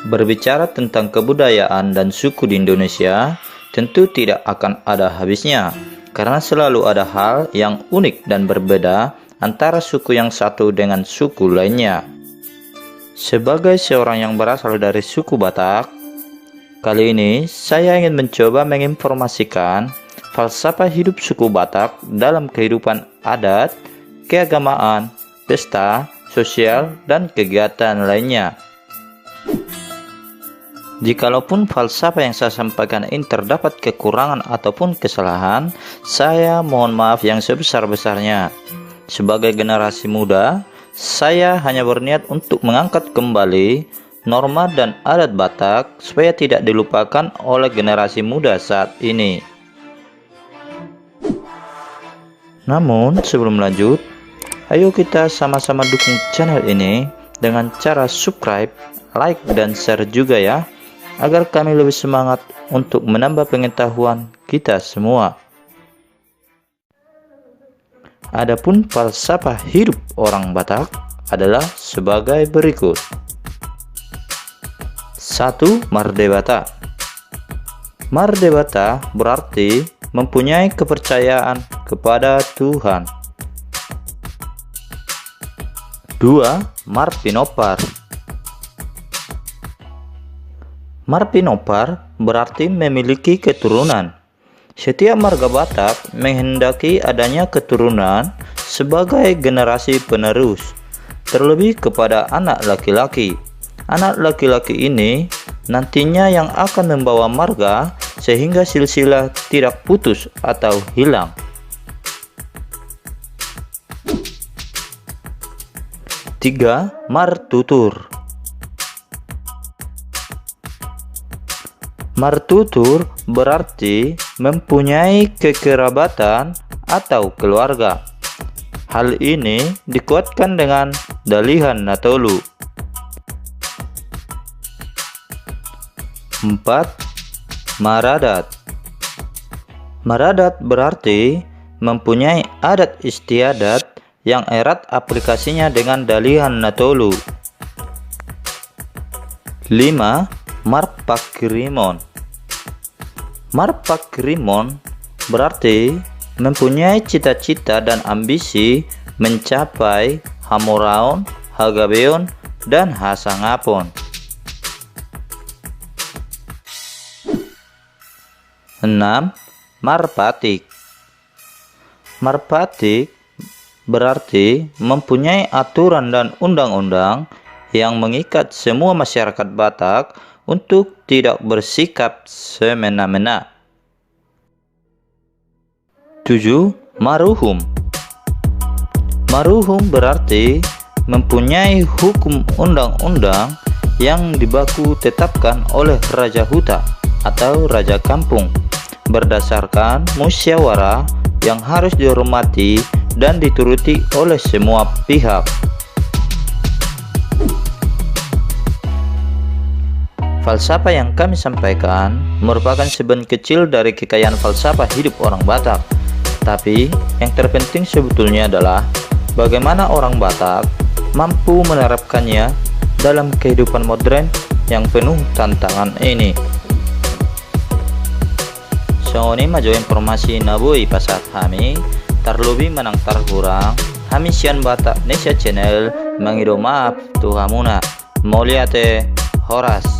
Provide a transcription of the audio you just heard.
Berbicara tentang kebudayaan dan suku di Indonesia, tentu tidak akan ada habisnya, karena selalu ada hal yang unik dan berbeda antara suku yang satu dengan suku lainnya. Sebagai seorang yang berasal dari suku Batak, kali ini saya ingin mencoba menginformasikan falsafah hidup suku Batak dalam kehidupan adat, keagamaan, pesta, sosial, dan kegiatan lainnya. Jikalaupun falsafah yang saya sampaikan ini terdapat kekurangan ataupun kesalahan, saya mohon maaf yang sebesar-besarnya. Sebagai generasi muda, saya hanya berniat untuk mengangkat kembali norma dan adat Batak supaya tidak dilupakan oleh generasi muda saat ini. Namun sebelum lanjut, ayo kita sama-sama dukung channel ini dengan cara subscribe, like, dan share juga ya, agar kami lebih semangat untuk menambah pengetahuan kita semua. Adapun falsafah hidup orang Batak adalah sebagai berikut. 1. Mardebata. Mardebata berarti mempunyai kepercayaan kepada Tuhan. 2. Marpinopar. Marpinopar berarti memiliki keturunan. Setiap marga Batak menghendaki adanya keturunan sebagai generasi penerus, terlebih kepada anak laki-laki. Anak laki-laki ini nantinya yang akan membawa marga sehingga silsilah tidak putus atau hilang. 3. Martutur. Martutur berarti mempunyai kekerabatan atau keluarga. Hal ini dikuatkan dengan Dalihan Natolu. 4. Maradat. Maradat berarti mempunyai adat istiadat yang erat aplikasinya dengan Dalihan Natolu. 5. Marpakrimon. Marpakrimon berarti mempunyai cita-cita dan ambisi mencapai Hamoraon, Hagabeon, dan Hasangapon. 6. Marpatik. Marpatik berarti mempunyai aturan dan undang-undang yang mengikat semua masyarakat Batak untuk tidak bersikap semena-mena. 7. Maruhum. Maruhum berarti mempunyai hukum undang-undang yang dibaku tetapkan oleh Raja Huta atau Raja Kampung berdasarkan musyawarah yang harus dihormati dan dituruti oleh semua pihak. Falsafah yang kami sampaikan merupakan sebagian kecil dari kekayaan falsafah hidup orang Batak. Tapi yang terpenting sebetulnya adalah bagaimana orang Batak mampu menerapkannya dalam kehidupan modern yang penuh tantangan ini. So ini maju informasi nabui pasat kami, terlebih menang terkurang, kami sian Batak Indonesia channel mengirim maaf tuhamuna, moliate horas.